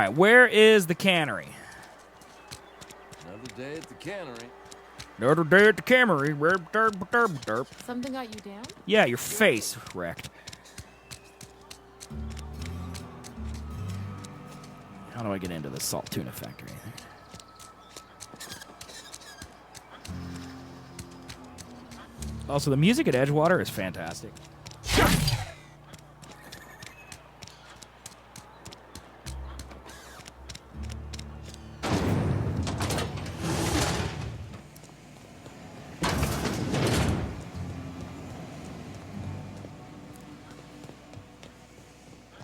right, where is the cannery? Another day at the cannery. Another day at the cannery. Something got you down? Yeah, your face wrecked. How do I get into the salt tuna factory? Also, the music at Edgewater is fantastic.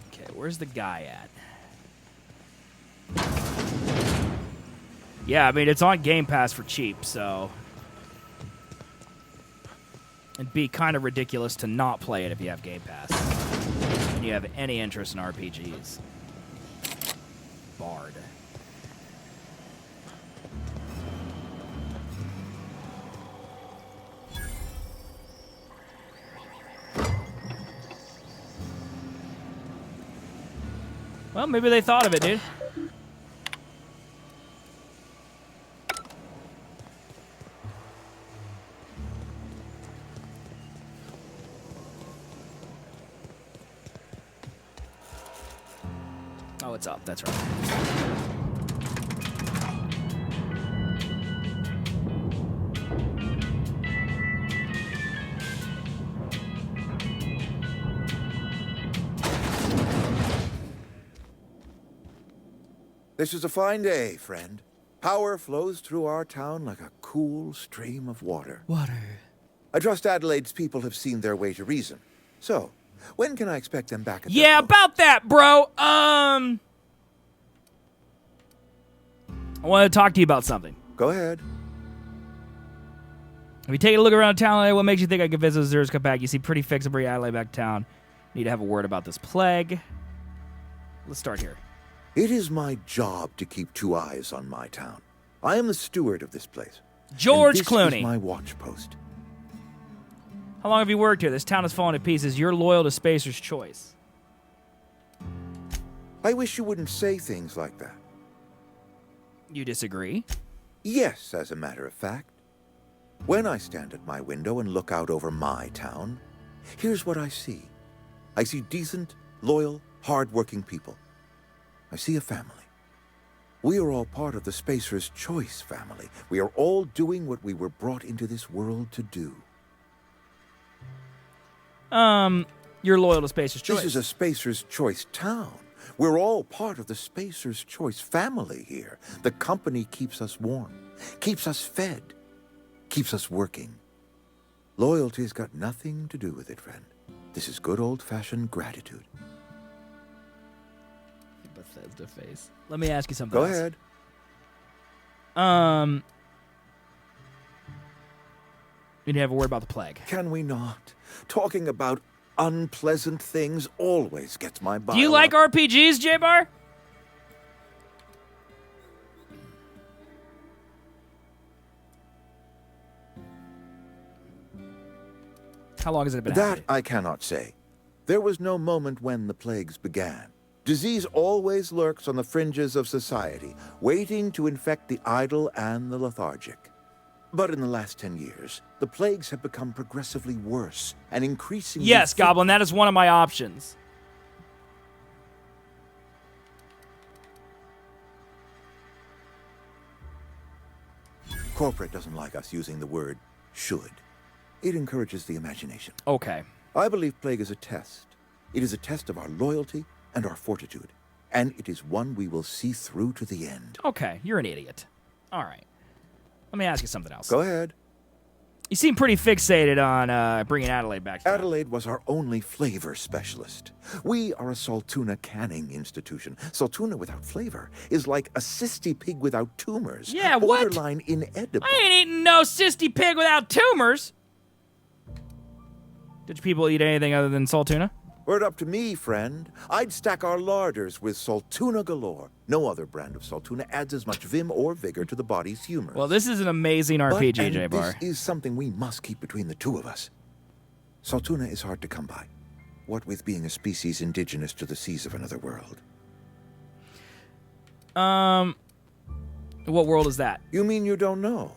Okay, where's the guy at? Yeah, I mean, it's on Game Pass for cheap, so... It'd be kind of ridiculous to not play it if you have Game Pass. And you have any interest in RPGs. Bard. Well, maybe they thought of it, dude. Oh, it's up. That's right. This is a fine day, friend. Power flows through our town like a cool stream of water. Water. I trust Adelaide's people have seen their way to reason. So, when can I expect them back at Yeah, about that, bro. I want to talk to you about something. Go ahead. If you take a look around town, what makes you think I could visit Zers come back? You see pretty fix and bring Adelaide back to town. Need to have a word about this plague. Let's start here. It is my job to keep two eyes on my town. I am the steward of this place. George and Clooney. This is my watch post. How long have you worked here? This town has fallen to pieces. You're loyal to Spacer's Choice. I wish you wouldn't say things like that. You disagree? Yes, as a matter of fact. When I stand at my window and look out over my town, here's what I see. I see decent, loyal, hard-working people. I see a family. We are all part of the Spacer's Choice family. We are all doing what we were brought into this world to do. You're loyal to Spacer's Choice. This is a Spacer's Choice town. We're all part of the Spacer's Choice family here. The company keeps us warm, keeps us fed, keeps us working. Loyalty's got nothing to do with it, friend. This is good old-fashioned gratitude. Bethesda face. Let me ask you something Go else. ahead. We need to have a word about the plague. Can we not? Talking about unpleasant things always gets my bile Do you like up. RPGs, J-Bar? How long has it been That happening? I cannot say. There was no moment when the plagues began. Disease always lurks on the fringes of society, waiting to infect the idle and the lethargic. But in the last 10 years, the plagues have become progressively worse and increasingly... Yes, Goblin, that is one of my options. Corporate doesn't like us using the word should. It encourages the imagination. Okay. I believe plague is a test. It is a test of our loyalty and our fortitude. And it is one we will see through to the end. Okay, you're an idiot. All right. Let me ask you something else. Go ahead. You seem pretty fixated on bringing Adelaide back to town. Adelaide was our only flavor specialist. We are a Saltuna canning institution. Saltuna without flavor is like a cysty pig without tumors. Yeah, what? Borderline inedible. I ain't eating no cysty pig without tumors. Did you people eat anything other than salt tuna? Were it up to me, friend, I'd stack our larders with Saltuna galore. No other brand of Saltuna adds as much vim or vigor to the body's humor. Well, this is an amazing RPG, J-Bar. This is something we must keep between the two of us. Saltuna is hard to come by. What with being a species indigenous to the seas of another world. What world is that? You mean you don't know?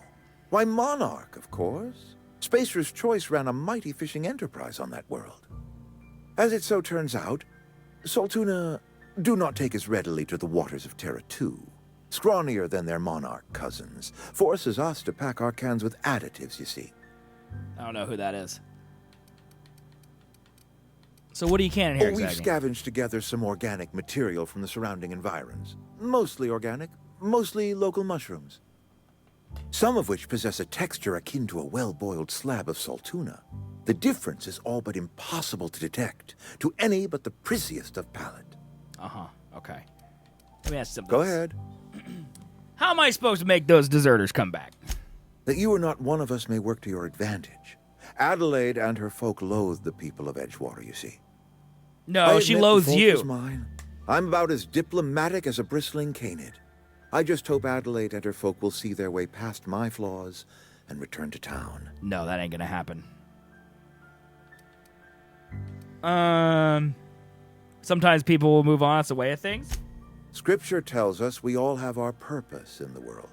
Why, Monarch, of course. Spacer's Choice ran a mighty fishing enterprise on that world. As it so turns out, Soltuna do not take as readily to the waters of Terra 2. Scrawnier than their Monarch cousins. Forces us to pack our cans with additives, you see. I don't know who that is. So what are you canning here We've exactly? scavenged together some organic material from the surrounding environs. Mostly organic, mostly local mushrooms. Some of which possess a texture akin to a well-boiled slab of saltuna. The difference is all but impossible to detect to any but the prissiest of palate. Uh-huh, okay. Let me ask something. Go ahead. How am I supposed to make those deserters come back? That you are not one of us may work to your advantage. Adelaide and her folk loathe the people of Edgewater, you see. No, she loathes you. Mine. I'm about as diplomatic as a bristling canid. I just hope Adelaide and her folk will see their way past my flaws and return to town. No, that ain't gonna happen. Sometimes people will move on. It's the way of things. Scripture tells us we all have our purpose in the world.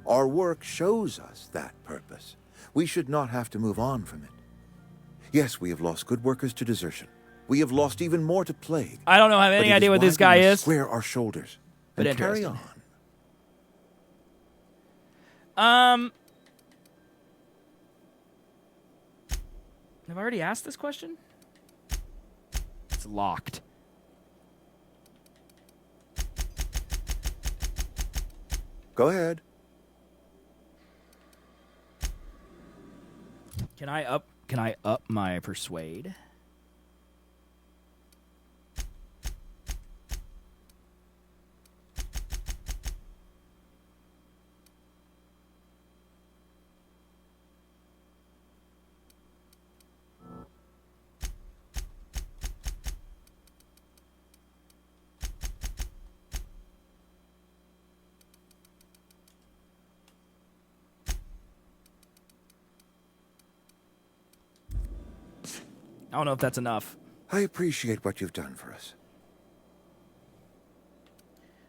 Our work shows us that purpose. We should not have to move on from it. Yes, we have lost good workers to desertion. We have lost even more to plague. I don't know, have any idea what this guy is. Square our shoulders But and carry interesting. on. Have I already asked this question? It's locked. Go ahead. Can I up my persuade? I don't know if that's enough. I appreciate what you've done for us.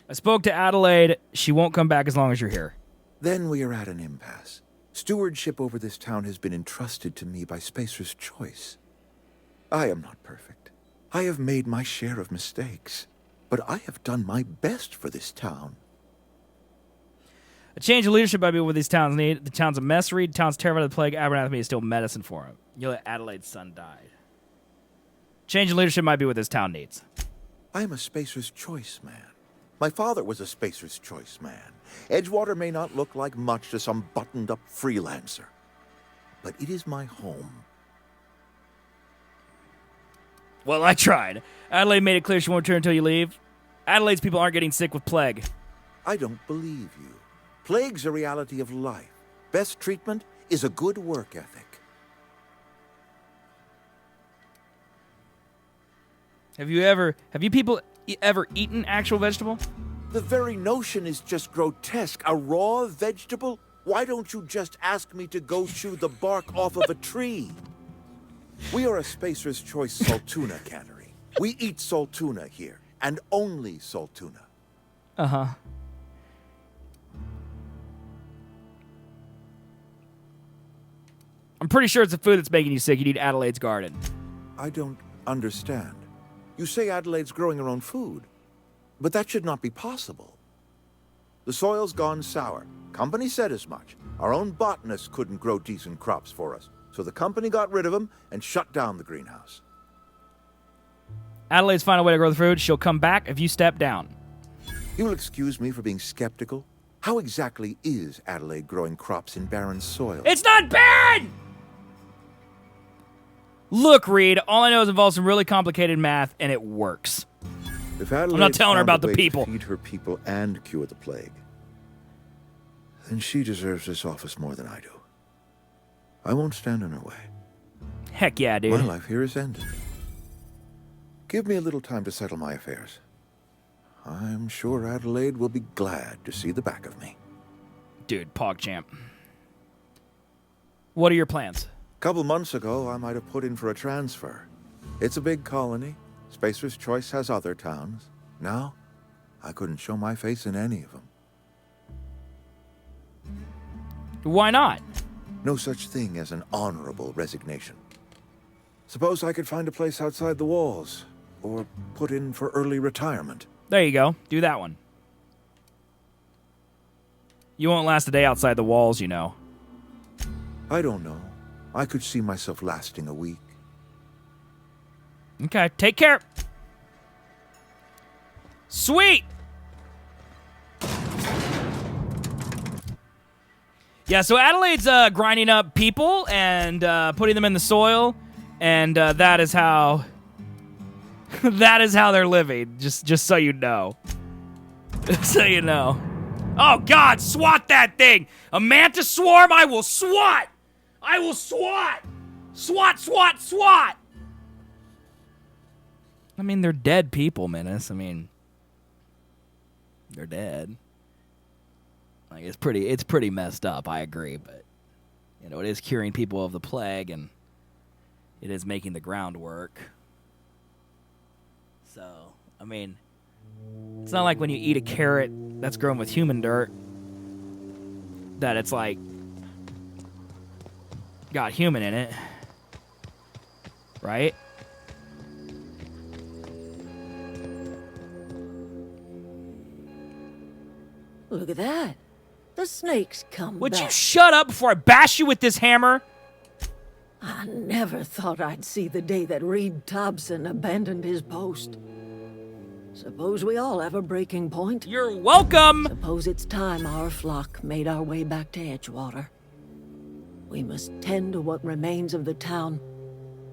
I spoke to Adelaide. She won't come back as long as you're here. Then we are at an impasse. Stewardship over this town has been entrusted to me by Spacer's Choice. I am not perfect. I have made my share of mistakes. But I have done my best for this town. A change of leadership might be what these towns need. The town's a mess. Reed, the town's terrified of the plague. Abernathy is still medicine for him. You let Adelaide's son died. Change in leadership might be what this town needs. I am a Spacer's Choice man. My father was a Spacer's Choice man. Edgewater may not look like much to some buttoned-up freelancer, but it is my home. Well, I tried. Adelaide made it clear she won't return until you leave. Adelaide's people aren't getting sick with plague. I don't believe you. Plague's a reality of life. Best treatment is a good work ethic. Have you people ever eaten actual vegetable? The very notion is just grotesque. A raw vegetable? Why don't you just ask me to go chew the bark off of a tree? We are a Spacer's Choice Saltuna cannery. We eat saltuna here, and only saltuna. Uh-huh. I'm pretty sure it's the food that's making you sick. You need Adelaide's garden. I don't understand. You say Adelaide's growing her own food, but that should not be possible. The soil's gone sour. Company said as much. Our own botanists couldn't grow decent crops for us, so the company got rid of them and shut down the greenhouse. Adelaide's find a way to grow the food. She'll come back if you step down. You'll excuse me for being skeptical. How exactly is Adelaide growing crops in barren soil? It's not barren! Look, Reed, all I know is it involves some really complicated math, and it works. If Adelaide I'm not telling her found about a the way to people. feed her people and cure the plague, then she deserves this office more than I do. I won't stand in her way. Heck yeah, dude. My life here is ended. Give me a little time to settle my affairs. I'm sure Adelaide will be glad to see the back of me. Dude, PogChamp. What are your plans? Couple months ago, I might have put in for a transfer. It's a big colony. Spacer's Choice has other towns. Now, I couldn't show my face in any of them. Why not? No such thing as an honorable resignation. Suppose I could find a place outside the walls, or put in for early retirement. There you go. Do that one. You won't last a day outside the walls, you know. I don't know. I could see myself lasting a week. Okay, take care. Sweet! Yeah, so Adelaide's grinding up people and putting them in the soil, and that is how that is how they're living. Just so you know. So you know. Oh God, swat that thing! A mantis swarm, I will swat! I will swat! Swat, swat, swat! I mean, they're dead people, Menace. I mean, they're dead. Like, it's pretty messed up, I agree, but you know, it is curing people of the plague, and it is making the ground work. So, I mean, it's not like when you eat a carrot that's grown with human dirt that it's like got human in it. Right? Look at that. The snakes come Would back. you shut up before I bash you with this hammer? I never thought I'd see the day that Reed Thompson abandoned his post. Suppose we all have a breaking point. You're welcome! Suppose it's time our flock made our way back to Edgewater. We must tend to what remains of the town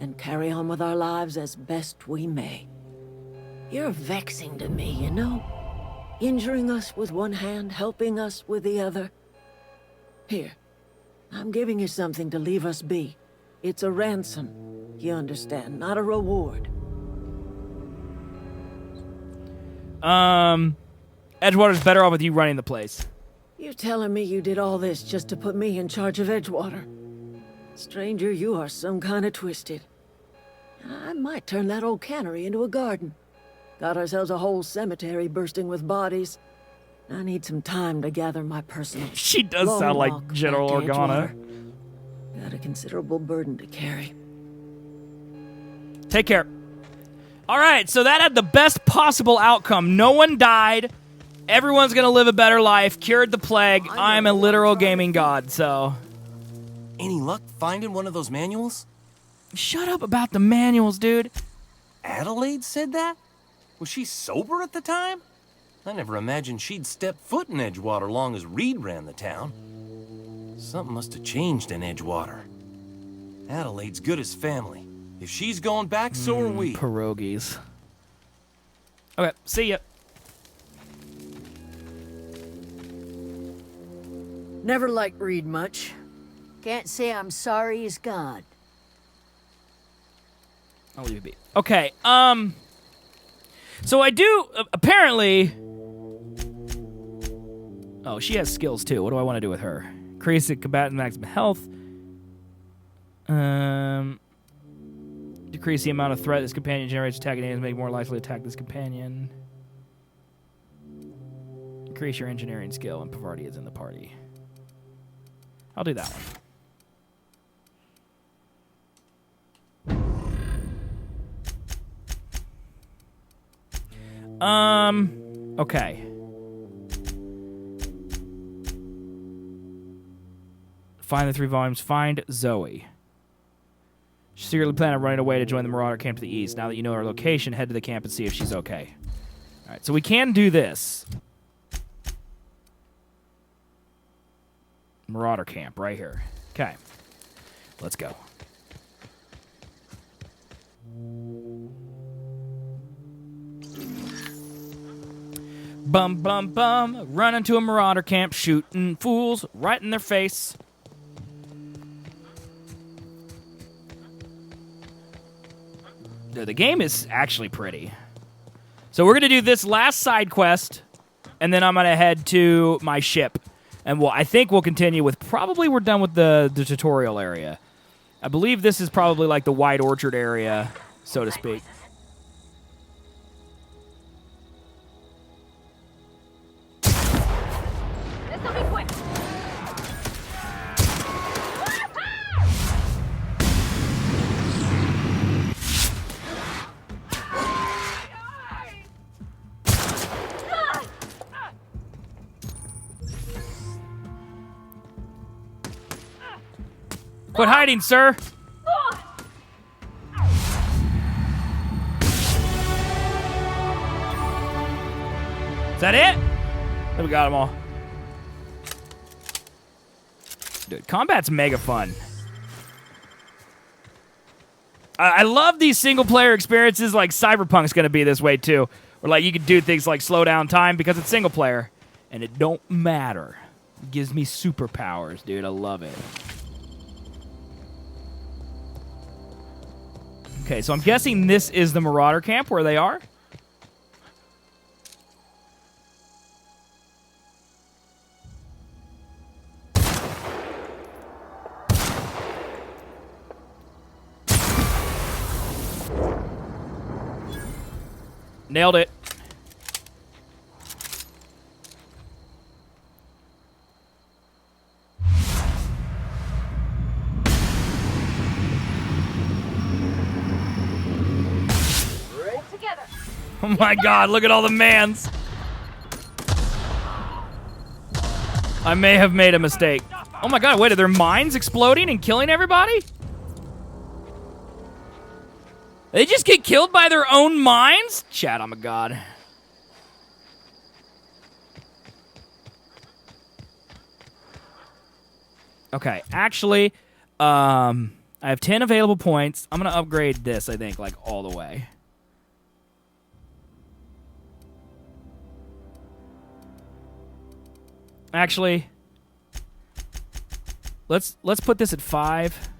and carry on with our lives as best we may. You're vexing to me, you know? Injuring us with one hand, helping us with the other. Here, I'm giving you something to leave us be. It's a ransom, you understand, not a reward. Edgewater's better off with you running the place. You telling me you did all this just to put me in charge of Edgewater? Stranger, you are some kind of twisted. I might turn that old cannery into a garden. Got ourselves a whole cemetery bursting with bodies. I need some time to gather my personal. She does long sound like walk General back to Organa. Edgewater. Got a considerable burden to carry. Take care. All right, so that had the best possible outcome. No one died. Everyone's going to live a better life. Cured the plague. I'm a literal gaming god, so... Any luck finding one of those manuals? Shut up about the manuals, dude. Adelaide said that? Was she sober at the time? I never imagined she'd step foot in Edgewater long as Reed ran the town. Something must have changed in Edgewater. Adelaide's good as family. If she's going back, so are we. Pierogies. Okay, see ya. Never liked Reed much. Can't say I'm sorry he's gone. I'll leave it be. Okay, so I do, apparently... Oh, she has skills, too. What do I want to do with her? Increase the combatant maximum health. Decrease the amount of threat this companion generates attacking enemies, make more likely to attack this companion. Increase your engineering skill when Pavarti is in the party. I'll do that one. Okay. Find the 3 volumes. Find Zoe. She secretly planned on running away to join the Marauder camp to the east. Now that you know her location, head to the camp and see if she's okay. All right, so we can do this. Marauder camp right here. Okay. Let's go. Bum, bum, bum. Run into a Marauder camp, shooting fools right in their face. The game is actually pretty. So we're going to do this last side quest, and then I'm going to head to my ship. And I think we'll continue with, probably we're done with the tutorial area. I believe this is probably like the White Orchard area, so to speak. Quit hiding, sir. Is that it? We got them all. Dude, combat's mega fun. I love these single-player experiences. Like Cyberpunk's gonna be this way too, where like you can do things like slow down time because it's single-player, and it don't matter. It gives me superpowers, dude. I love it. Okay, so I'm guessing this is the Marauder camp where they are. Nailed it. Right together. Oh my god, look at all the mans. I may have made a mistake. Oh my god, wait, are their mines exploding and killing everybody? They just get killed by their own mines? Chat, I'm a god. Okay, actually, I have 10 available points. I'm gonna upgrade this, I think, like all the way. Actually, let's put this at 5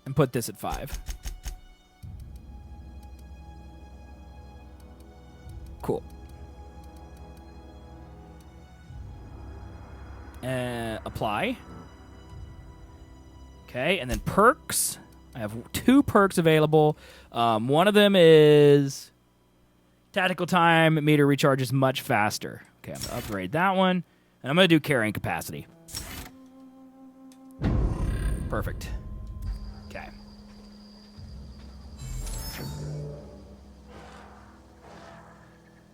and put this at 5. Cool. Apply. Okay, and then perks. I have 2 perks available. One of them is tactical time. Meter recharges much faster. Okay, I'm going to upgrade that one. And I'm going to do carrying capacity. Perfect. Okay.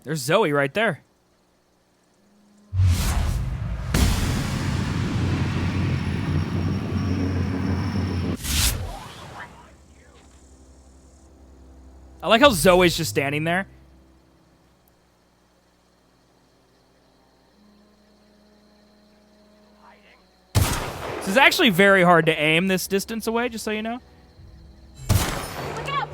There's Zoe right there. I like how Zoe's just standing there. This is actually very hard to aim this distance away, just so you know. Look out!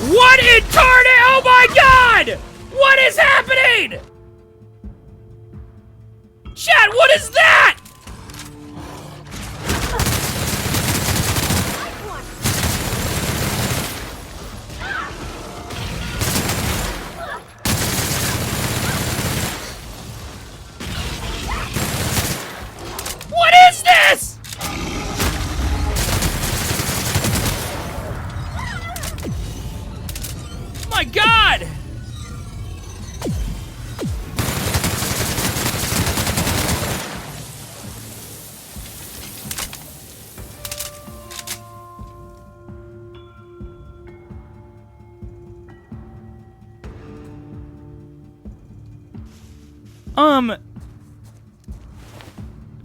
What in target? Oh my god! What is happening? Chat, what is that? What is this? My god!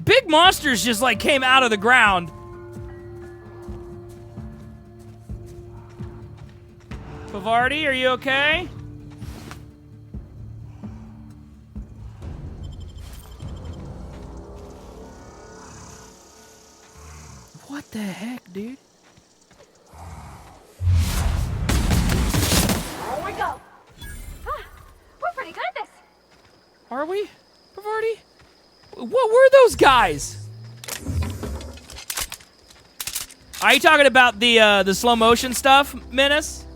Big monsters just like came out of the ground. Pavardi, are you okay? What the heck, dude? There we go. We're pretty good at this. Are we, Pavardi? What were those guys? Are you talking about the slow motion stuff, Menace?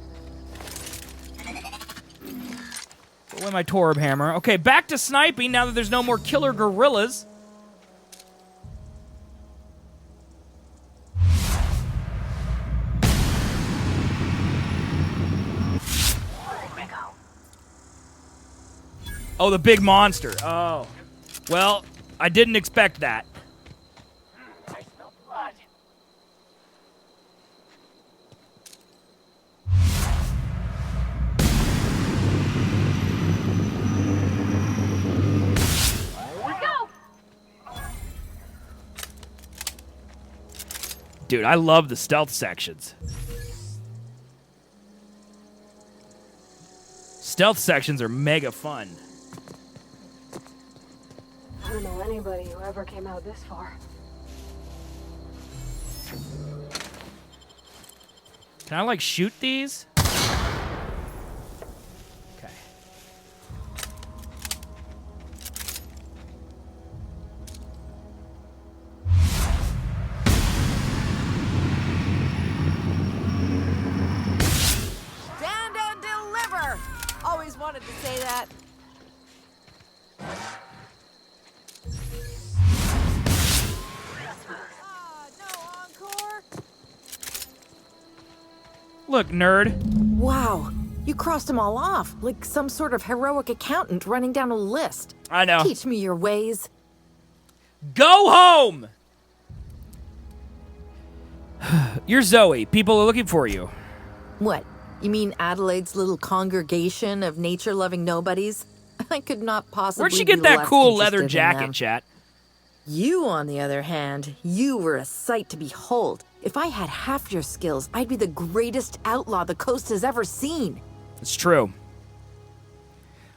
Put away my Torb hammer. Okay, back to sniping now that there's no more killer gorillas. Oh, the big monster. Oh. Well, I didn't expect that. I smell blood. Dude, I love the stealth sections. Stealth sections are mega fun. I don't know anybody who ever came out this far. Can I, like, shoot these? Okay. Stand and deliver! Always wanted to say that. No encore? Look, nerd. Wow, you crossed them all off, like some sort of heroic accountant running down a list. I know. Teach me your ways. Go home! You're Zoe. People are looking for you. What? You mean Adelaide's little congregation of nature-loving nobodies? I could not possibly. Where'd she be get that less cool leather interested in them. jacket, chat? You, on the other hand, you were a sight to behold. If I had half your skills, I'd be the greatest outlaw the coast has ever seen. It's true.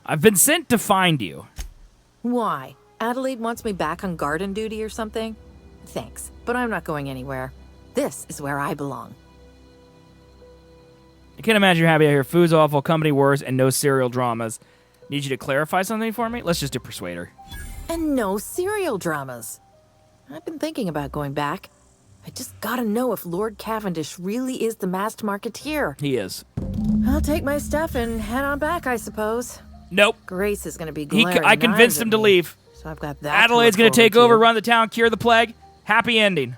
I've been sent to find you. Why? Adelaide wants me back on garden duty or something? Thanks, but I'm not going anywhere. This is where I belong. I can't imagine you're happy out here. Food's awful, company worse, and no serial dramas. Need you to clarify something for me? Let's just do persuade her. And no serial dramas. I've been thinking about going back. I just gotta know if Lord Cavendish really is the masked marketeer. He is. I'll take my stuff and head on back, I suppose. Nope. Grace is gonna be glaring I convinced knives him at to me, leave. So I've got that. Adelaide's going gonna take over, run the town, cure the plague. Happy ending.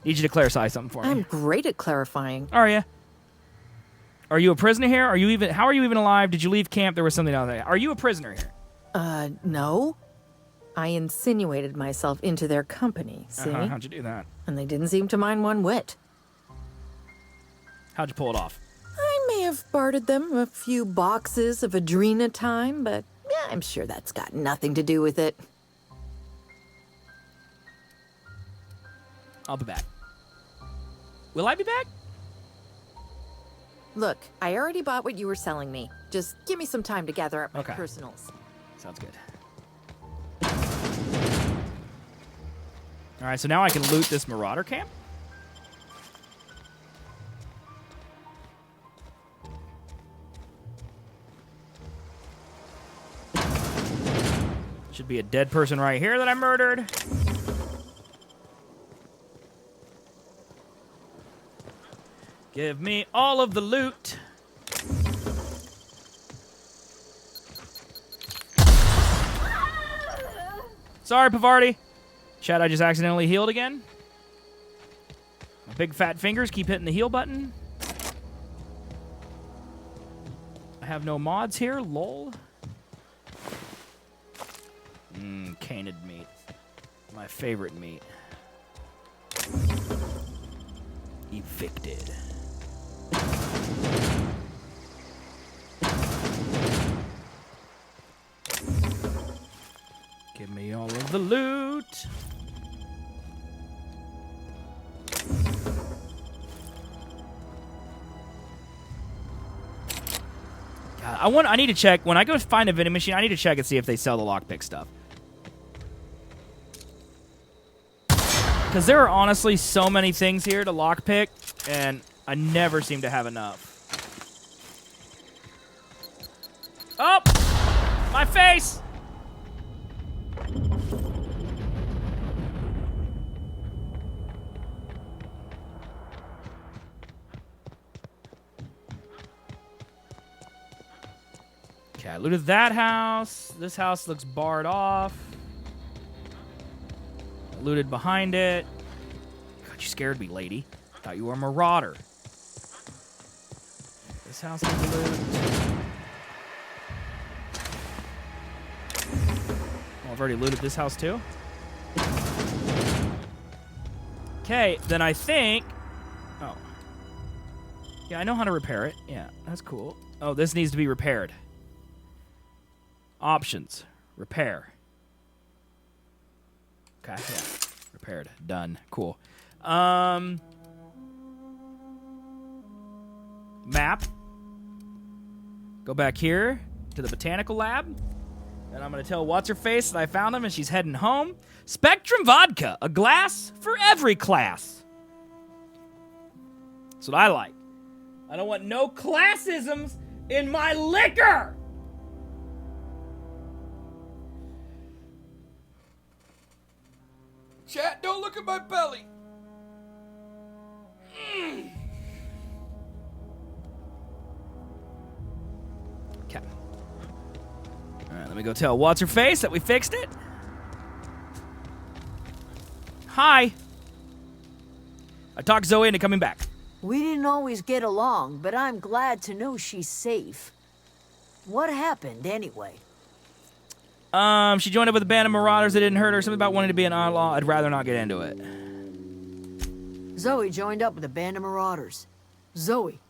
Need you to clarify something for me. I'm great at clarifying. Are you? Are you a prisoner here? Are you even? How are you even alive? Did you leave camp? There was something out there. Are you a prisoner here? No. I insinuated myself into their company, see? How'd you do that? And they didn't seem to mind one whit. How'd you pull it off? I may have bartered them a few boxes of Adrena time, but yeah, I'm sure that's got nothing to do with it. I'll be back. Will I be back? Look, I already bought what you were selling me. Just give me some time to gather up my Okay. personals. Sounds good. All right, so now I can loot this marauder camp. Should be a dead person right here that I murdered. Give me all of the loot. Sorry, Pavardi. Chad, I just accidentally healed again. My big fat fingers keep hitting the heal button. I have no mods here, lol. Canid meat. My favorite meat. Evicted. Give me all of the loot. God, I need to check. When I go find a vending machine, I need to check and see if they sell the lockpick stuff. Because there are honestly so many things here to lockpick, and I never seem to have enough. Oh! My face! Okay, I looted that house. This house looks barred off. I looted behind it. God, you scared me, lady. Thought you were a marauder. This house is looted. Oh, I've already looted this house too. Okay, then I think... Oh. Yeah, I know how to repair it. Yeah, that's cool. Oh, this needs to be repaired. Options. Repair. Okay, yeah. Repaired. Done. Cool. Map. Go back here to the botanical lab. And I'm going to tell What's-Her-Face that I found him and she's heading home. Spectrum Vodka. A glass for every class. That's what I like. I don't want no classisms in my liquor. Chat, don't look at my belly. Okay. All right, let me go tell What's-Her-Face that we fixed it. Hi. I talked Zoe into coming back. We didn't always get along, but I'm glad to know she's safe. What happened, anyway? She joined up with a band of marauders that didn't hurt her. Something about wanting to be an outlaw. I'd rather not get into it. Zoe joined up with a band of marauders. Zoe.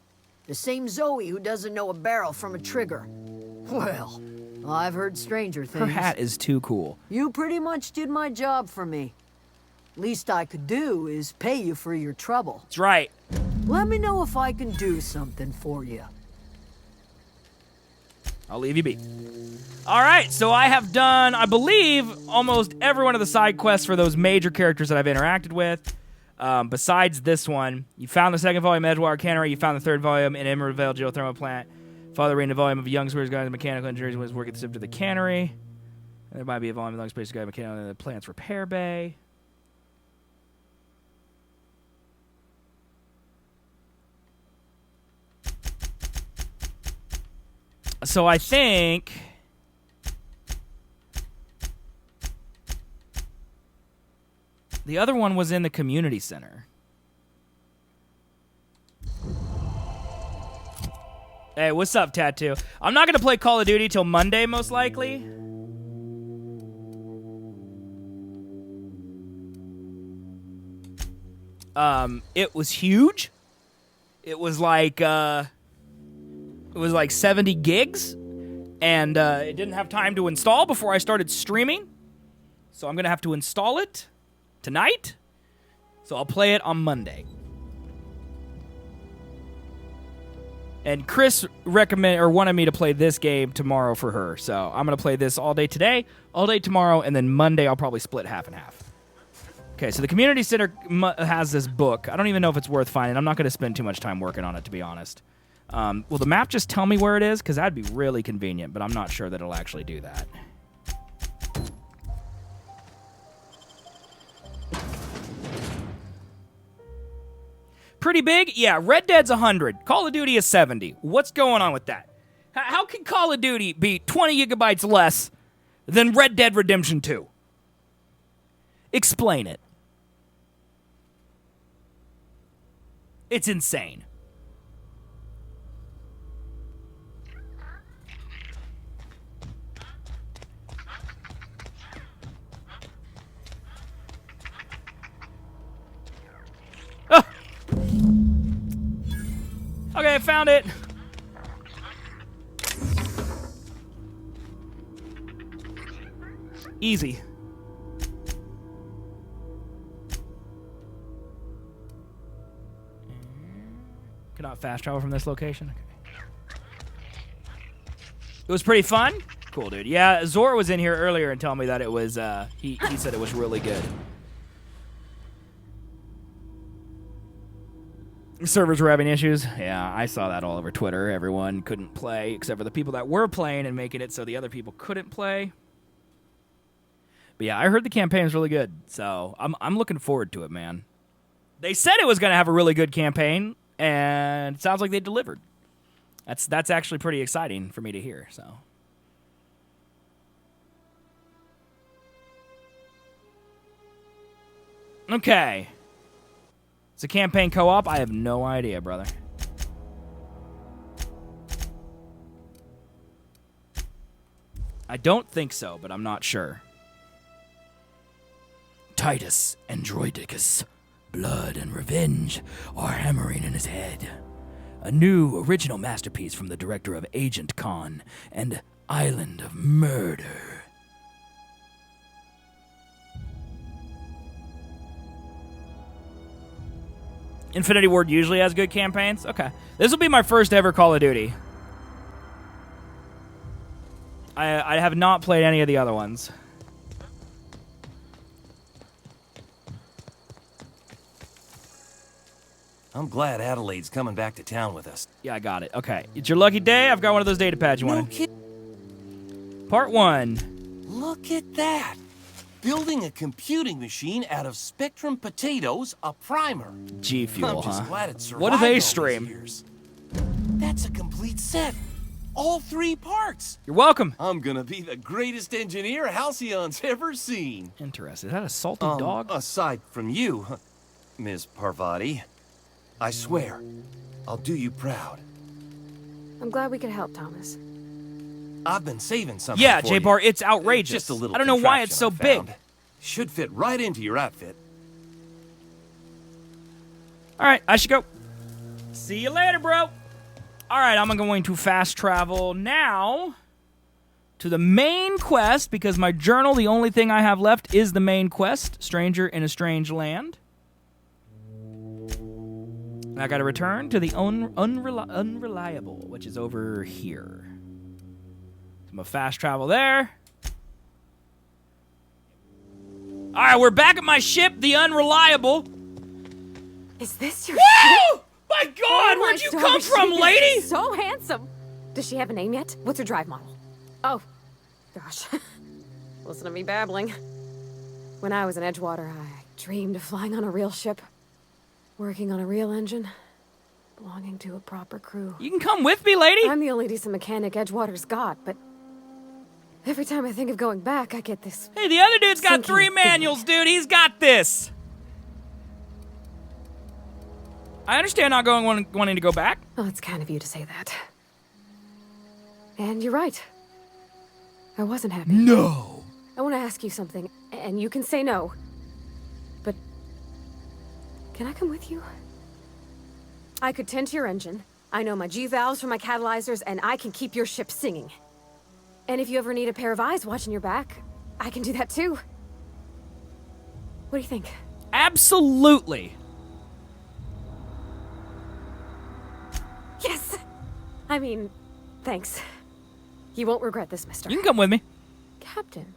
The same Zoe who doesn't know a barrel from a trigger. Well, I've heard stranger things. Her hat is too cool. You pretty much did my job for me. Least I could do is pay you for your trouble. That's right. Let me know if I can do something for you. I'll leave you be. All right, so I have done, I believe, almost every one of the side quests for those major characters that I've interacted with. Besides this one, you found the second volume of Edgewater Cannery. You found the third volume in Emeraldvale Geothermal Plant. Father reading the volume of Young Swears Guide to the Mechanical Engineers was working at the cannery. And there might be a volume of Long Space Guide Mechanical in the Plant's Repair Bay. So I think the other one was in the community center. Hey, what's up, Tattoo? I'm not going to play Call of Duty till Monday, most likely. It was huge. It was like 70 gigs, and it didn't have time to install before I started streaming. So I'm going to have to install it tonight. So I'll play it on Monday. And Chris wanted me to play this game tomorrow for her. So I'm going to play this all day today, all day tomorrow, and then Monday I'll probably split half and half. Okay, so the community center has this book. I don't even know if it's worth finding. I'm not going to spend too much time working on it, to be honest. Will the map just tell me where it is? Because that'd be really convenient, but I'm not sure that it'll actually do that. Pretty big? Yeah, Red Dead's 100. Call of Duty is 70. What's going on with that? How can Call of Duty be 20 gigabytes less than Red Dead Redemption 2? Explain it. It's insane. Oh. Okay, I found it. Easy. Cannot fast travel from this location. Okay. It was pretty fun. Cool, dude. Yeah, Zora was in here earlier and telling me that it was. He said it was really good. Servers were having issues. Yeah, I saw that all over Twitter. Everyone couldn't play except for the people that were playing and making it so the other people couldn't play. But yeah, I heard the campaign was really good, so I'm looking forward to it, man. They said it was going to have a really good campaign, and it sounds like they delivered. That's actually pretty exciting for me to hear. So. Okay. It's a campaign co-op? I have no idea, brother. I don't think so, but I'm not sure. Titus Androidicus, blood and revenge are hammering in his head. A new original masterpiece from the director of Agent Con and Island of Murder. Infinity Ward usually has good campaigns. Okay. This will be my first ever Call of Duty. I have not played any of the other ones. I'm glad Adelaide's coming back to town with us. Yeah, I got it. Okay. It's your lucky day. I've got one of those data pads you No want. kid. Part 1. Look at that. Building a computing machine out of Spectrum potatoes, a primer. G Fuel, I'm just huh? glad it survived What do they all these stream? years. That's a complete set. All 3 parts. You're welcome. I'm gonna be the greatest engineer Halcyon's ever seen. Interesting. Is that a salty dog? Aside from you, Ms. Parvati, I swear, I'll do you proud. I'm glad we could help, Thomas. I've been saving something Yeah, for J-Bar, you. it's outrageous. Just a little I don't know why contraption it's so I big. found. Should fit right into your outfit. All right, I should go. See you later, bro. All right, I'm going to fast travel now to the main quest because my journal, the only thing I have left is the main quest, Stranger in a Strange Land. And I got to return to the unreliable, which is over here. So I'm going to fast travel there. All right, we're back at my ship, the Unreliable. Is this your Woo! My God, Oh where'd my you gosh, come from, she is lady? So handsome. Does she have a name yet? What's her drive model? Oh, gosh. Listen to me babbling. When I was in Edgewater, I dreamed of flying on a real ship, working on a real engine, belonging to a proper crew. You can come with me, lady. I'm the only decent mechanic Edgewater's got, but every time I think of going back, I get this. Hey, the other dude's got Sinking 3 manuals, dude. He's got this. I understand not wanting to go back. Oh, it's kind of you to say that. And you're right. I wasn't happy. No. I want to ask you something, and you can say no. But can I come with you? I could tend to your engine. I know my G-valves from my catalyzers, and I can keep your ship singing. And if you ever need a pair of eyes watching your back, I can do that too. What do you think? Absolutely. Yes! I mean, thanks. You won't regret this, mister. You can come with me. Captain.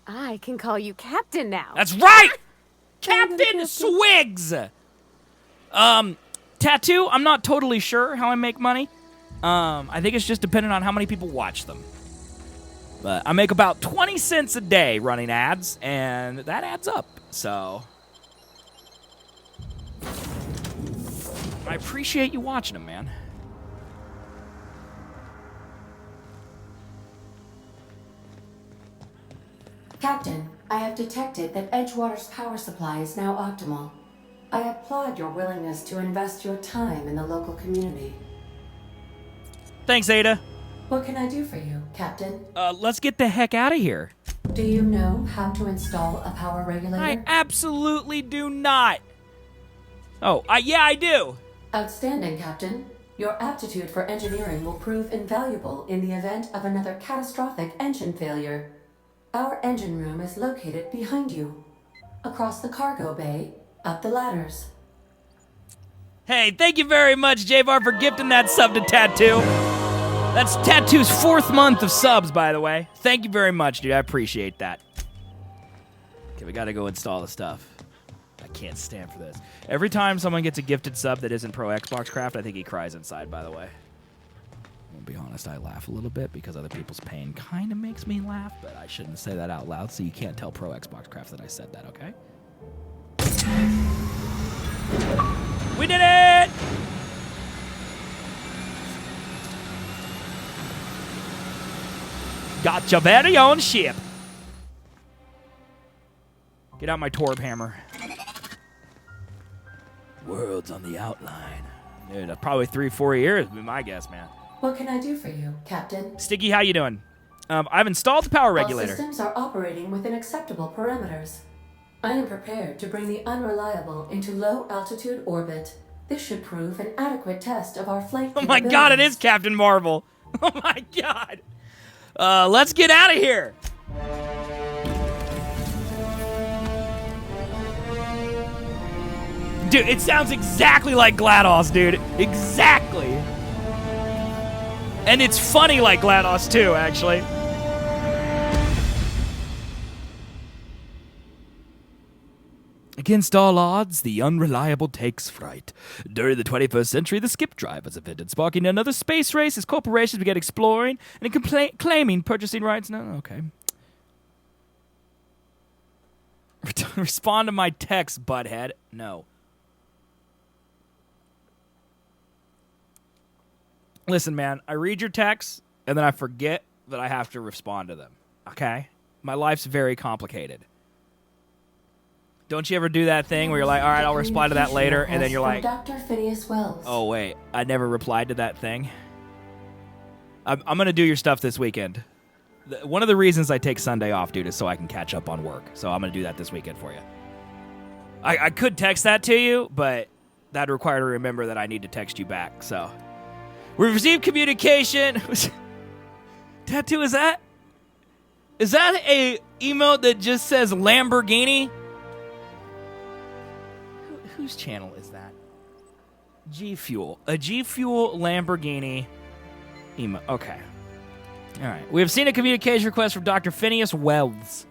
I can call you Captain now. That's right. Captain Swiggs. Tattoo, I'm not totally sure how I make money. I think it's just dependent on how many people watch them. But I make about 20 cents a day running ads, and that adds up. So I appreciate you watching them, man. Captain, I have detected that Edgewater's power supply is now optimal. I applaud your willingness to invest your time in the local community. Thanks, Ada. What can I do for you, Captain? Let's get the heck out of here. Do you know how to install a power regulator? I absolutely do not. Oh, yeah, I do. Outstanding, Captain. Your aptitude for engineering will prove invaluable in the event of another catastrophic engine failure. Our engine room is located behind you. Across the cargo bay, up the ladders. Hey, thank you very much, Javar, for gifting that sub to Tattoo. That's Tattoo's 4th month of subs, by the way. Thank you very much, dude. I appreciate that. Okay, we gotta go install the stuff. I can't stand for this. Every time someone gets a gifted sub that isn't Pro Xbox Craft, I think he cries inside, by the way. I'll be honest, I laugh a little bit because other people's pain kind of makes me laugh, but I shouldn't say that out loud, so you can't tell Pro Xbox Craft that I said that, okay? We did it! Got your very own ship. Get out my Torb hammer. Worlds on the outline. Dude, that's probably 3-4 years would be my guess, man. What can I do for you, Captain? Sticky, how you doing? I've installed the power regulator. All systems are operating within acceptable parameters. I am prepared to bring the Unreliable into low-altitude orbit. This should prove an adequate test of our flight Oh my god, it is Captain Marvel. Oh my god. Let's get out of here. Dude, it sounds exactly like GLaDOS, dude. Exactly. And it's funny like GLaDOS, too, actually. Against all odds, the unreliable takes fright. During the 21st century, the skip drive was invented, sparking another space race as corporations began exploring and claiming purchasing rights. No, okay. Respond to my text, butthead. No. Listen, man, I read your texts, and then I forget that I have to respond to them, okay? My life's very complicated. Don't you ever do that thing where you're like, all right, I'll reply to that later, and then you're like, Dr. Phineas Wells. Oh, wait, I never replied to that thing? I'm going to do your stuff this weekend. One of the reasons I take Sunday off, dude, is so I can catch up on work. So I'm going to do that this weekend for you. I could text that to you, but that'd require to remember that I need to text you back, so... We've received communication. Tattoo, is that a emote that just says Lamborghini? Whose channel is that? G Fuel. A G Fuel Lamborghini emote. Okay. All right. We have seen a communication request from Dr. Phineas Wells.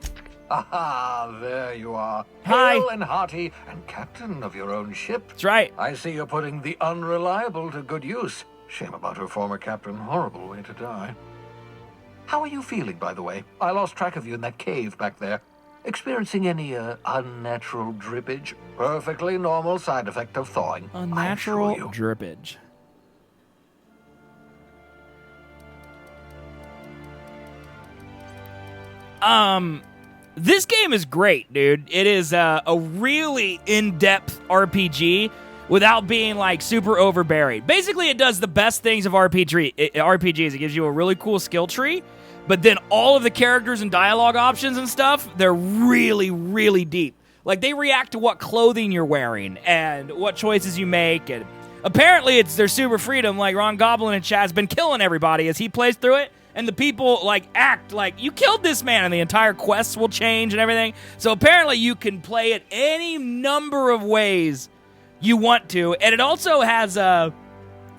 Aha, there you are. Hi. Hale and hearty and captain of your own ship. That's right. I see you're putting the unreliable to good use. Shame about her former captain. Horrible way to die. How are you feeling, by the way? I lost track of you in that cave back there. Experiencing any unnatural drippage? Perfectly normal side effect of thawing. Unnatural drippage. This game is great, dude. It is a really in-depth RPG without being, like, super overbearing. Basically, it does the best things of RPGs. It gives you a really cool skill tree, but then all of the characters and dialogue options and stuff, they're really, really deep. Like, they react to what clothing you're wearing and what choices you make, and apparently it's their super freedom. Like, Ron Goblin in chat has been killing everybody as he plays through it, and the people, like, act like, you killed this man, and the entire quests will change and everything. So apparently you can play it any number of ways you want to, and it also has the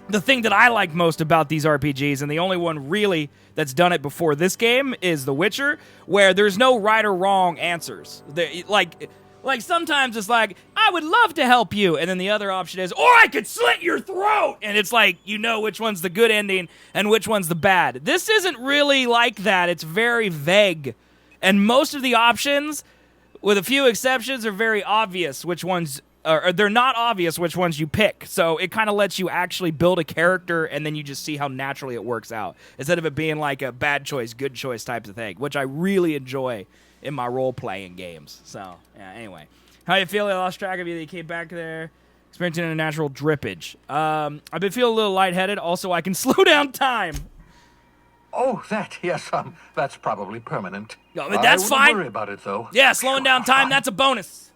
thing that I like most about these RPGs, and the only one really that's done it before this game is The Witcher, where there's no right or wrong answers. Like sometimes it's like, I would love to help you, and then the other option is, or I could slit your throat, and it's like, you know which one's the good ending and which one's the bad. This isn't really like that. It's very vague, and most of the options, with a few exceptions, are very obvious which ones. Or they're not obvious which ones you pick, so it kind of lets you actually build a character, and then you just see how naturally it works out, instead of it being like a bad choice, good choice type of thing, which I really enjoy in my role-playing games. So, yeah, anyway. How you feeling? I lost track of you. You came back there. Experiencing a natural drippage. I've been feeling a little lightheaded. Also, I can slow down time. Oh, yes, that's probably permanent. No, that's fine. Don't worry about it, though. Yeah, slowing down time, that's a bonus.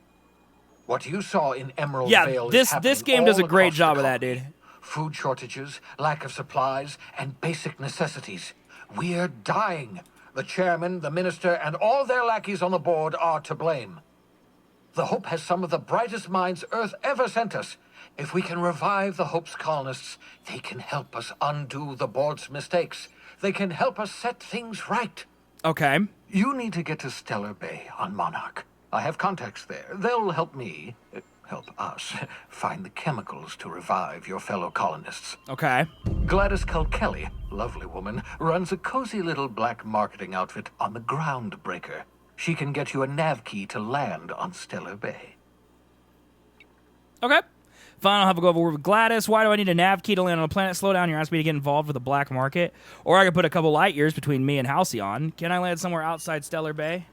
What you saw in Emerald Vale is happening this game does a all great across job the of that, colony. dude. Food shortages, lack of supplies, and basic necessities. We're dying. The chairman, the minister, and all their lackeys on the board are to blame. The Hope has some of the brightest minds Earth ever sent us. If we can revive the Hope's colonists, they can help us undo the board's mistakes. They can help us set things right. Okay. You need to get to Stellar Bay on Monarch. I have contacts there. They'll help us, find the chemicals to revive your fellow colonists. Okay. Gladys Kelly, lovely woman, runs a cozy little black marketing outfit on the Groundbreaker. She can get you a nav key to land on Stellar Bay. Okay. Fine, I'll have a go over with Gladys. Why do I need a nav key to land on a planet? Slow down, you're asking me to get involved with the black market. Or I could put a couple light years between me and Halcyon. Can I land somewhere outside Stellar Bay?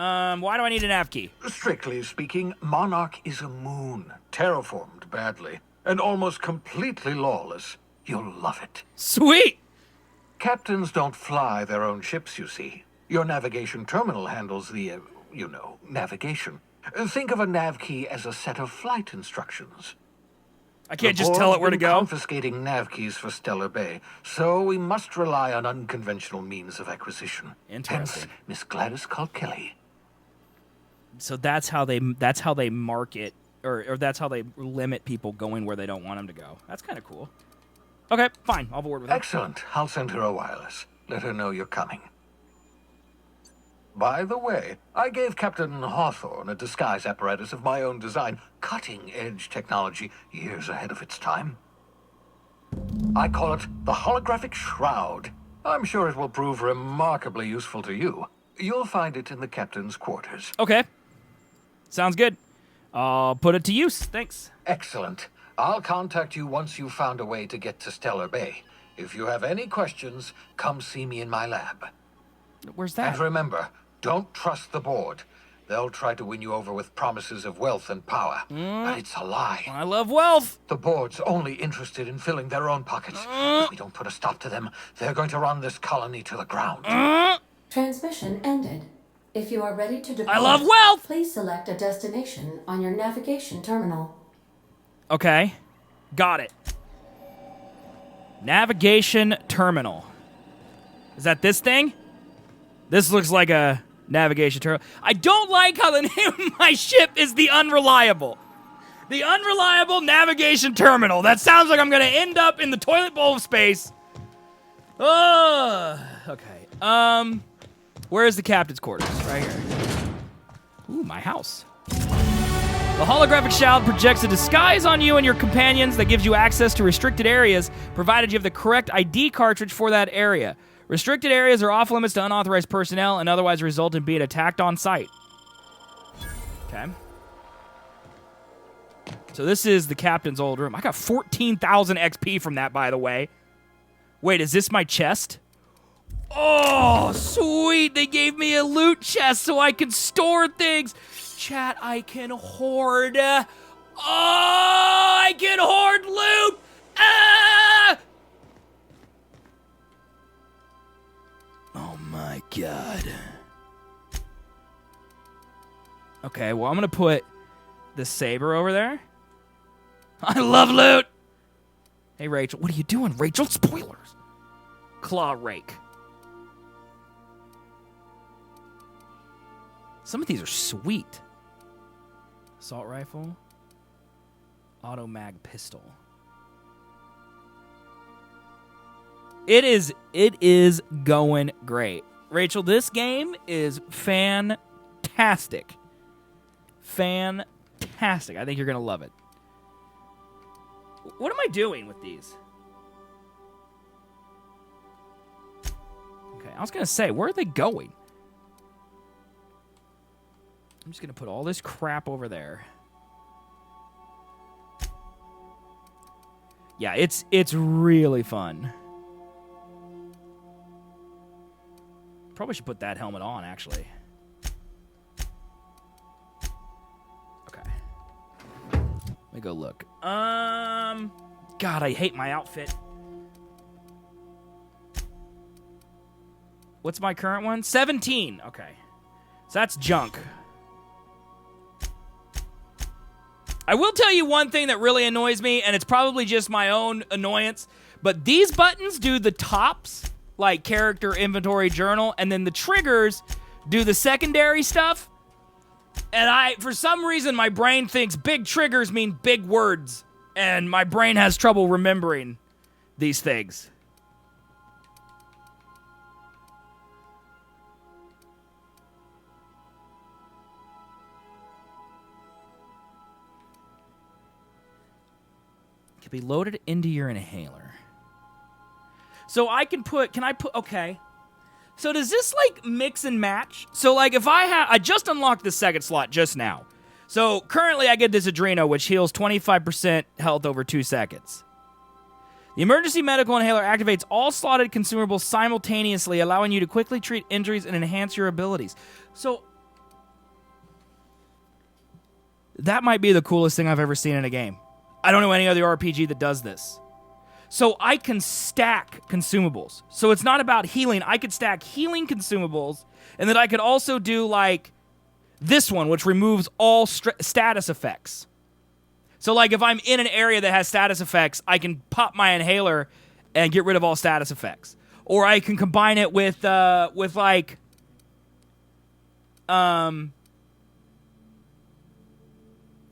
Why do I need a nav key? Strictly speaking, Monarch is a moon, terraformed badly, and almost completely lawless. You'll love it. Sweet! Captains don't fly their own ships, you see. Your navigation terminal handles the, navigation. Think of a nav key as a set of flight instructions. I can't just tell it where to go? Confiscating nav keys for Stellar Bay, so we must rely on unconventional means of acquisition. Interesting. Hence, Miss Gladys Kelly. So that's how they market or that's how they limit people going where they don't want them to go. That's kind of cool. Okay, fine. I'll board with her. Excellent. I'll send her a wireless. Let her know you're coming. By the way, I gave Captain Hawthorne a disguise apparatus of my own design, cutting-edge technology, years ahead of its time. I call it the holographic shroud. I'm sure it will prove remarkably useful to you. You'll find it in the captain's quarters. Okay. Sounds good. I'll put it to use. Thanks. Excellent. I'll contact you once you've found a way to get to Stellar Bay. If you have any questions, come see me in my lab. Where's that? And remember, don't trust the board. They'll try to win you over with promises of wealth and power. But it's a lie. I love wealth. The board's only interested in filling their own pockets. If we don't put a stop to them, they're going to run this colony to the ground. Transmission ended. If you are ready to depart, I love wealth! Please select a destination on your navigation terminal. Okay. Got it. Navigation terminal. Is that this thing? This looks like a navigation terminal. I don't like how the name of my ship is the Unreliable. The Unreliable Navigation Terminal. That sounds like I'm going to end up in the toilet bowl of space. Okay. Where's the captain's quarters? Right here. Ooh, my house. The holographic shroud projects a disguise on you and your companions that gives you access to restricted areas, provided you have the correct ID cartridge for that area. Restricted areas are off limits to unauthorized personnel and otherwise result in being attacked on sight. Okay. So this is the captain's old room. I got 14,000 XP from that, by the way. Wait, is this my chest? Oh, sweet. They gave me a loot chest so I can store things. Chat, I can hoard. Oh, I can hoard loot. Ah! Oh, my God. Okay, well, I'm going to put the saber over there. I love loot. Hey, Rachel. What are you doing, Rachel? Spoilers. Claw rake. Some of these are sweet. Assault rifle. Auto mag pistol. It is going great. Rachel, this game is fantastic. Fantastic. I think you're going to love it. What am I doing with these? Okay, I was going to say, where are they going? I'm just going to put all this crap over there. Yeah, it's really fun. Probably should put that helmet on, actually. Okay. Let me go look. God, I hate my outfit. What's my current one? 17. Okay. So that's junk. I will tell you one thing that really annoys me, and it's probably just my own annoyance, but these buttons do the tops, like character, inventory, journal, and then the triggers do the secondary stuff. And for some reason, my brain thinks big triggers mean big words, and my brain has trouble remembering these things. Can be loaded into your inhaler. So I can I put, okay. So does this, like, mix and match? So, like, if I just unlocked the second slot just now. So, currently I get this Adreno, which heals 25% health over 2 seconds. The emergency medical inhaler activates all slotted consumables simultaneously, allowing you to quickly treat injuries and enhance your abilities. So, that might be the coolest thing I've ever seen in a game. I don't know any other RPG that does this. So I can stack consumables. So it's not about healing. I could stack healing consumables, and then I could also do, like, this one, which removes all status effects. So, like, if I'm in an area that has status effects, I can pop my inhaler and get rid of all status effects. Or I can combine it with like,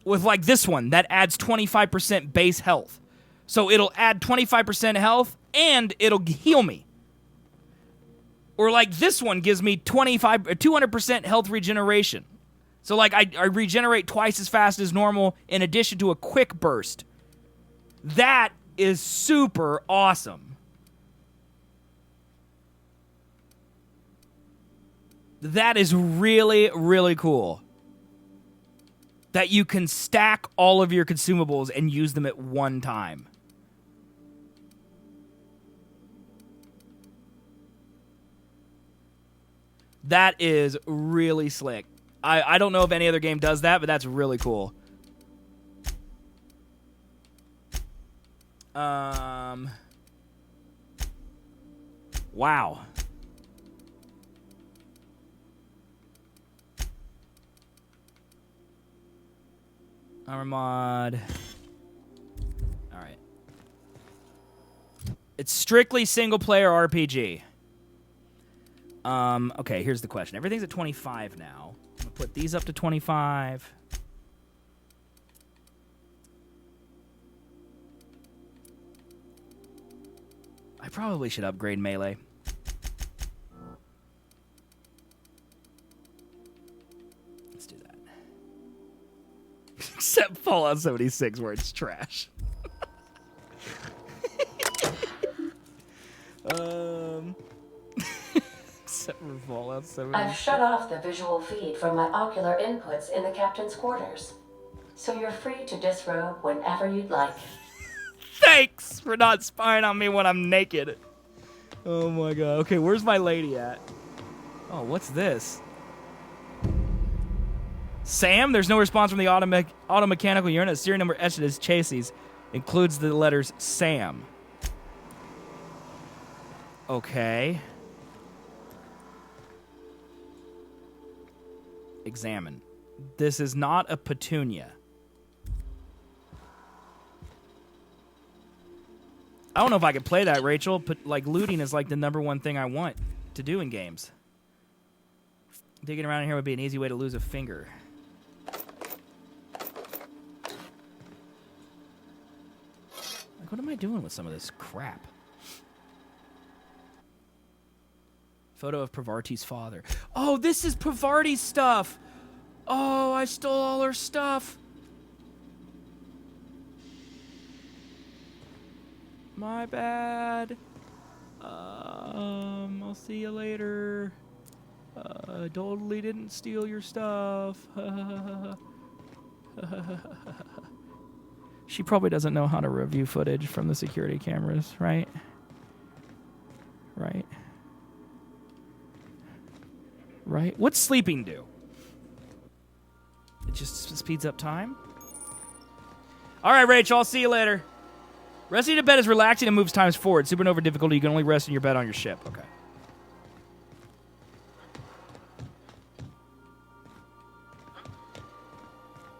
with like this one that adds 25% base health. So it'll add 25% health and it'll heal me. Or like this one gives me 200% health regeneration. So like I regenerate twice as fast as normal in addition to a quick burst. That is super awesome. That is really, really cool. That you can stack all of your consumables and use them at one time. That is really slick. I don't know if any other game does that, but that's really cool. Wow. Armor mod. All right. It's strictly single player RPG. Okay, here's the question. Everything's at 25 now. I'm gonna put these up to 25. I probably should upgrade melee. Let's do that. Except Fallout 76 where it's trash. Except for Fallout 76. I've shut off the visual feed from my ocular inputs in the captain's quarters, so you're free to disrobe whenever you'd like. Thanks for not spying on me when I'm naked. Oh my god. Okay, where's my lady at? Oh, what's this? Sam? There's no response from the auto mechanical unit. Serial number etched at his chassis includes the letters Sam. Okay. Examine. This is not a petunia. I don't know if I could play that, Rachel, but like looting is like the #1 thing I want to do in games. Digging around in here would be an easy way to lose a finger. Like, what am I doing with some of this crap? Photo of Pravarti's father. Oh, this is Pravarti's stuff. Oh, I stole all her stuff. My bad. I'll see you later. Totally didn't steal your stuff. She probably doesn't know how to review footage from the security cameras, right? Right? Right? What's sleeping do? It just speeds up time? All right, Rachel, I'll see you later. Resting in bed is relaxing and moves times forward. Supernova difficulty, you can only rest in your bed on your ship. Okay.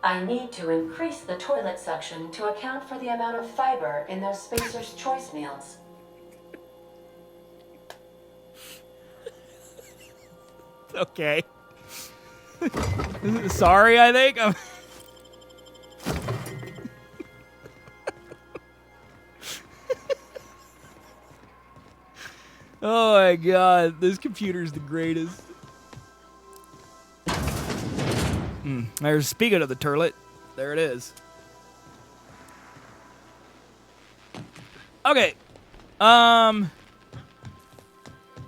I need to increase the toilet suction to account for the amount of fiber in those Spacer's Choice meals. Okay. Sorry, I think. Oh my god, this computer's the greatest. There's, speaking of the turlet, there it is. Okay. Let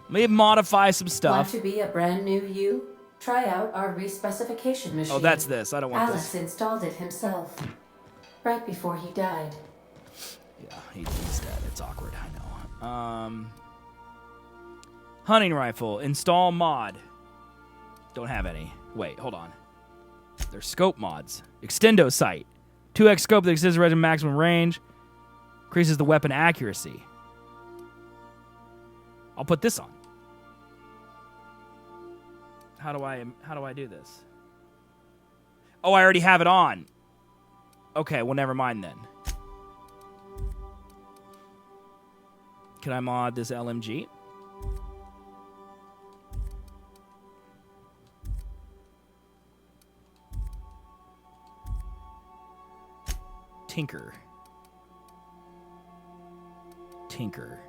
me modify some stuff. Want to be a brand new you? Try out our respecification machine. Oh, that's this. I don't want Alex this. installed it himself, right before he died. Yeah, he's dead. It's awkward, I know. Hunting rifle. Install mod. Don't have any. Wait, hold on. There's scope mods. Extendo sight. 2x scope that extends the range maximum range. Increases the weapon accuracy. I'll put this on. How do I do this? Oh, I already have it on. Okay, well, never mind then. Can I mod this LMG? Tinker.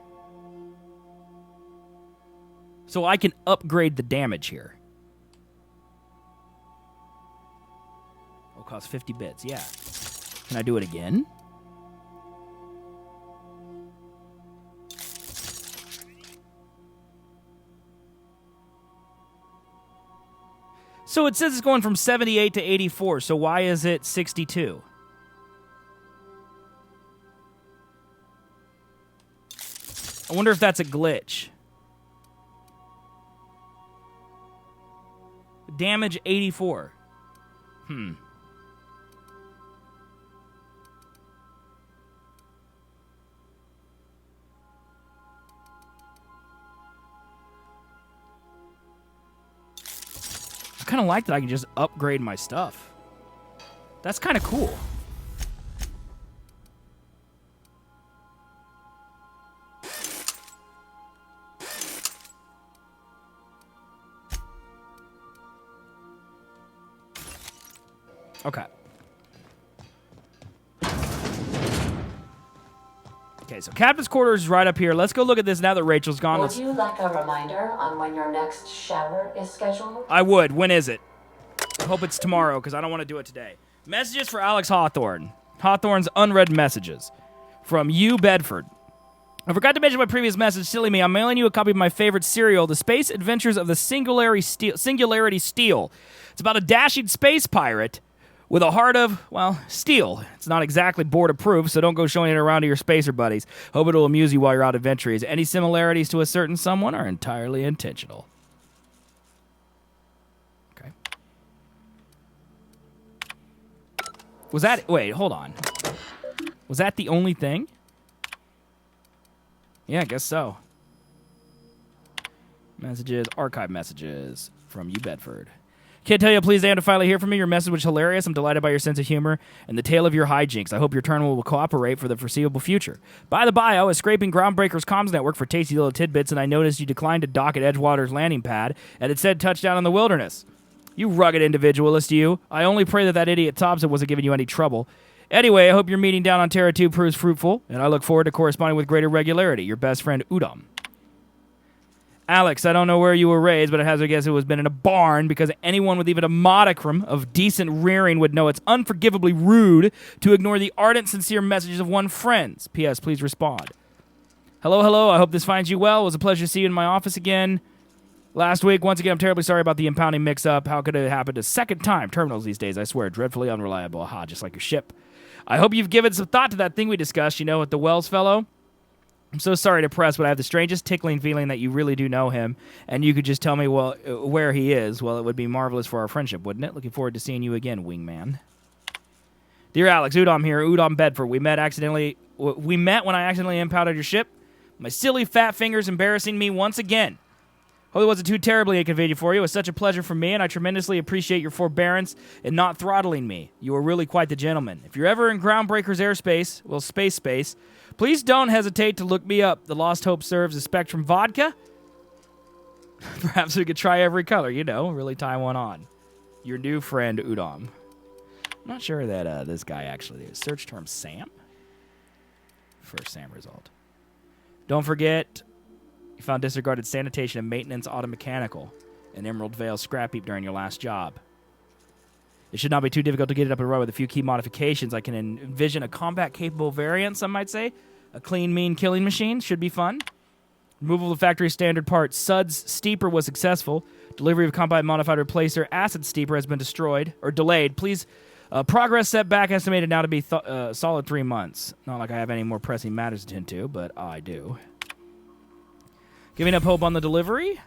So I can upgrade the damage here. It'll cost 50 bits, yeah. Can I do it again? So it says it's going from 78 to 84, so why is it 62? I wonder if that's a glitch. Damage 84. I kind of like that I can just upgrade my stuff. That's kind of cool. Okay. Okay, so Captain's Quarters is right up here. Let's go look at this now that Rachel's gone. Would you like a reminder on when your next shower is scheduled? I would. When is it? I hope it's tomorrow, because I don't want to do it today. Messages for Alex Hawthorne. Hawthorne's unread messages. From you, Bedford. I forgot to mention my previous message. Silly me. I'm mailing you a copy of my favorite serial, The Space Adventures of the Singularity Steel. It's about a dashing space pirate with a heart of, well, steel. It's not exactly board-approved, so don't go showing it around to your spacer buddies. Hope it'll amuse you while you're out adventuring. Any similarities to a certain someone are entirely intentional. Okay. Was that... Wait, hold on. Was that the only thing? Yeah, I guess so. Messages, archive messages from you, Bedford. Can't tell you, pleased I am to finally hear from you. Your message was hilarious. I'm delighted by your sense of humor and the tale of your hijinks. I hope your turn will cooperate for the foreseeable future. By the by, I was scraping Groundbreaker's comms network for tasty little tidbits, and I noticed you declined to dock at Edgewater's landing pad, and it said touchdown in the wilderness. You rugged individualist, you. I only pray that idiot Thompson wasn't giving you any trouble. Anyway, I hope your meeting down on Terra 2 proves fruitful, and I look forward to corresponding with greater regularity. Your best friend, Udom. Alex, I don't know where you were raised, but I hazard a guess it was been in a barn, because anyone with even a modicum of decent rearing would know it's unforgivably rude to ignore the ardent, sincere messages of one's friends. P.S. Please respond. Hello, I hope this finds you well. It was a pleasure to see you in my office again. Last week, once again, I'm terribly sorry about the impounding mix-up. How could it happen a second time? Terminals these days, I swear, dreadfully unreliable. Aha, just like your ship. I hope you've given some thought to that thing we discussed, with the Wells fellow. I'm so sorry to press, but I have the strangest tickling feeling that you really do know him, and you could just tell me, well, where he is. Well, it would be marvelous for our friendship, wouldn't it? Looking forward to seeing you again, wingman. Dear Alex, Udom here, Udom Bedford. We met when I accidentally impounded your ship. My silly fat fingers embarrassing me once again. Hope it wasn't too terribly inconvenient for you. It was such a pleasure for me, and I tremendously appreciate your forbearance in not throttling me. You were really quite the gentleman. If you're ever in Groundbreaker's airspace, well, space, please don't hesitate to look me up. The Lost Hope serves a Spectrum vodka. Perhaps we could try every color, really tie one on. Your new friend, Udom. I'm not sure that this guy actually is. Search term Sam. First Sam result. Don't forget, you found disregarded sanitation and maintenance automechanical in Emerald Vale scrap heap during your last job. It should not be too difficult to get it up and running with a few key modifications. I can envision a combat-capable variant, some might say. A clean, mean killing machine should be fun. Removal of factory standard parts. Sud's steeper was successful. Delivery of combat-modified replacer. Acid steeper has been destroyed, or delayed. Please, progress setback estimated now to be solid 3 months. Not like I have any more pressing matters to tend to, but I do. Giving up hope on the delivery.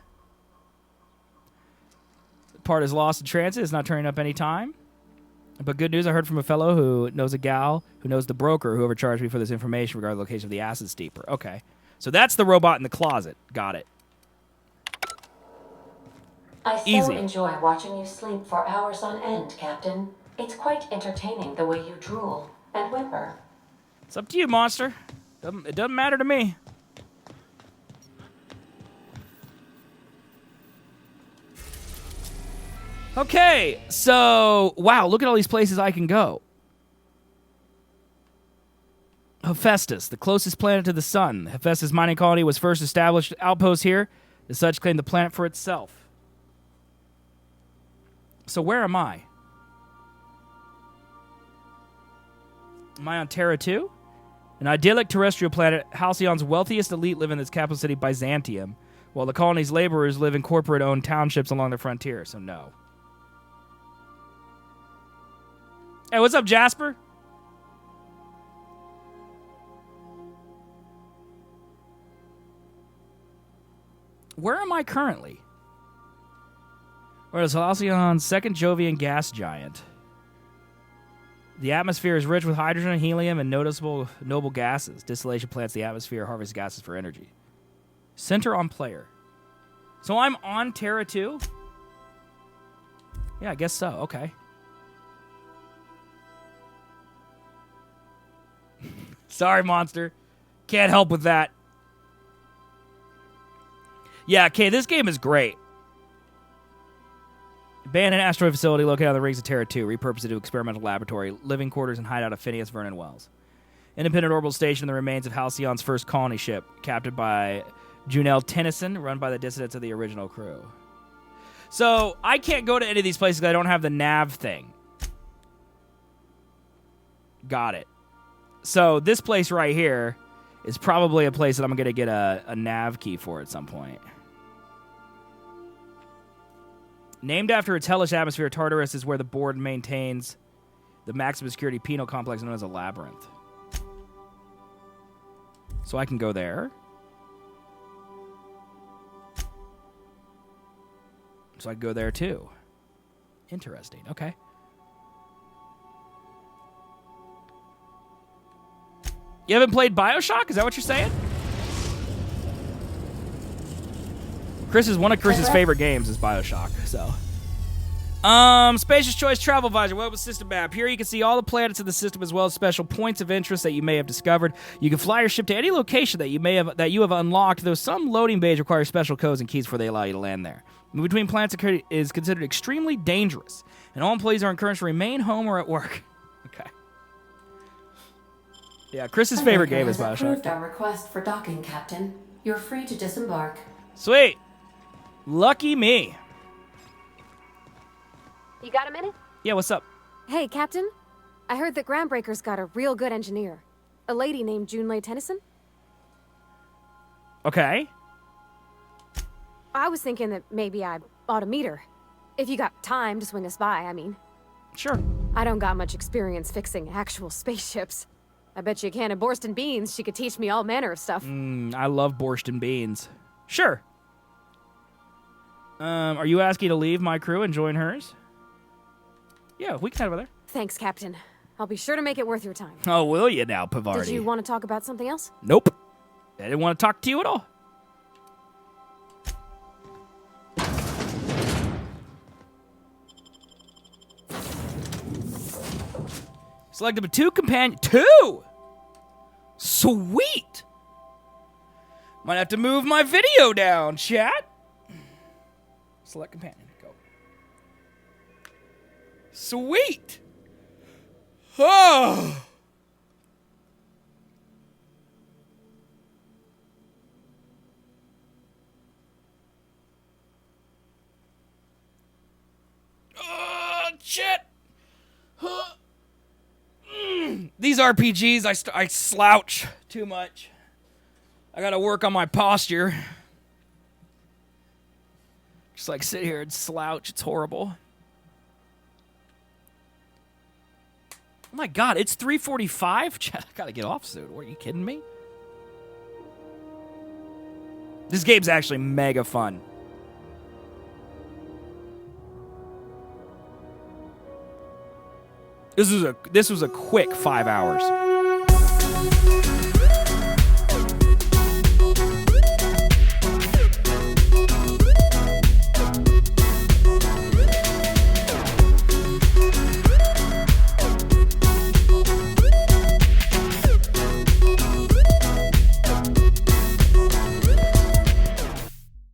Part is lost in transit. It's not turning up any time. But good news, I heard from a fellow who knows a gal who knows the broker who overcharged me for this information regarding the location of the acid steeper. Okay. So that's the robot in the closet. Got it. I so Easy. enjoy watching you sleep for hours on end, Captain. It's quite entertaining the way you drool and whimper. It's up to you, monster. It doesn't matter to me. Okay, so, wow, look at all these places I can go. Hephaestus, the closest planet to the sun. The Hephaestus mining colony was first established outpost here. As such, claimed the planet for itself. So where am I? Am I on Terra 2? An idyllic terrestrial planet, Halcyon's wealthiest elite live in its capital city, Byzantium, while the colony's laborers live in corporate-owned townships along the frontier, so no. Hey, what's up, Jasper? Where am I currently? Where is Halcyon's second Jovian gas giant? The atmosphere is rich with hydrogen, helium, and noble gases. Distillation plants the atmosphere, harvest gases for energy. Center on player. So I'm on Terra 2? Yeah, I guess so. Okay. Sorry, monster. Can't help with that. Yeah, okay, this game is great. Abandoned asteroid facility located on the rings of Terra 2, repurposed into experimental laboratory, living quarters, and hideout of Phineas Vernon Wells. Independent orbital station in the remains of Halcyon's first colony ship, captained by Junelle Tennyson, run by the dissidents of the original crew. So, I can't go to any of these places because I don't have the nav thing. Got it. So, this place right here is probably a place that I'm going to get a nav key for at some point. Named after its hellish atmosphere, Tartarus is where the board maintains the maximum security penal complex known as a labyrinth. So I can go there. So I can go there too. Interesting. Okay. You haven't played BioShock? Is that what you're saying? One of Chris's favorite games is BioShock, so. Spacious Choice Travel Advisor. What was system map? Here you can see all the planets in the system as well as special points of interest that you may have discovered. You can fly your ship to any location that you have unlocked, though some loading bays require special codes and keys before they allow you to land there. Moving between planets is considered extremely dangerous, and all employees are encouraged to remain home or at work. Okay. Yeah, Chris's favorite game is BioShock. Approved our request for docking, Captain. You're free to disembark. Sweet. Lucky me. You got a minute? Yeah, what's up? Hey, Captain. I heard that Groundbreaker's got a real good engineer. A lady named Junelle Tennyson. Okay. I was thinking that maybe I ought to meet her. If you got time to swing us by, I mean. Sure. I don't got much experience fixing actual spaceships. I bet you a can of borscht and beans she could teach me all manner of stuff. I love borscht and beans. Sure. Are you asking to leave my crew and join hers? Yeah, we can head over there. Thanks, Captain. I'll be sure to make it worth your time. Oh, will you now, Pavardi? Did you want to talk about something else? Nope. I didn't want to talk to you at all. Select number 2 companion. 2! Sweet! Might have to move my video down, chat. Select companion. Go. Sweet! Oh! Shit! These RPGs, I slouch too much. I gotta work on my posture. Just like sit here and slouch. It's horrible. Oh my god, it's 3:45? I gotta get off soon. Are you kidding me? This game's actually mega fun. This was a quick 5 hours.